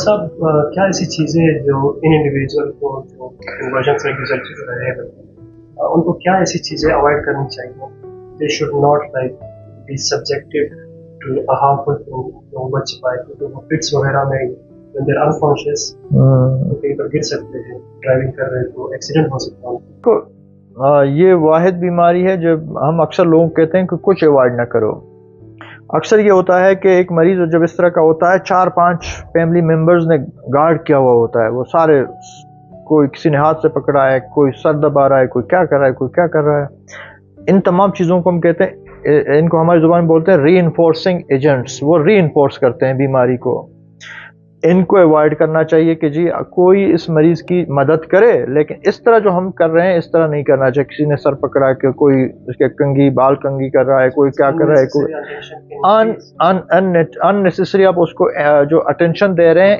साहब क्या ऐसी चीज़ें जो इन इंडिविजुअल को जो कन्वर्जन से गुजर रहे हैं उनको क्या ऐसी चीज़ें अवॉइड करनी चाहिए? They should not like be subjected to a harmful thing जो बच पाए, क्योंकि वो फिट्स वगैरह में when they're unconscious तो कहीं पर गिर सकते हैं, ड्राइविंग कर रहे हैं तो एक्सीडेंट हो सकता है। तो ये वाहिद बीमारी है जो हम अक्सर लोगों को कहते हैं कि कुछ अवॉइड ना करो। अक्सर ये होता है कि एक मरीज जब इस तरह का होता है, 4-5 फैमिली मेंबर्स ने गार्ड किया हुआ होता है, वो सारे, कोई किसी ने हाथ से पकड़ा है, कोई सर दबा रहा है, कोई क्या कर रहा है, कोई क्या कर रहा है। इन तमाम चीज़ों को हम कहते हैं, इनको हमारी ज़ुबान में बोलते हैं रीइंफोर्सिंग एजेंट्स। वो रीइंफोर्स करते हैं बीमारी को। इनको अवॉइड करना चाहिए कि जी कोई इस मरीज़ की मदद करे, लेकिन इस तरह जो हम कर रहे हैं इस तरह नहीं करना चाहिए। किसी ने सर पकड़ा कि कोई उसके कंघी, बाल कंघी कर रहा है, कोई क्या कर रहा है, कोई अननेसेसरी आप उसको जो अटेंशन दे रहे हैं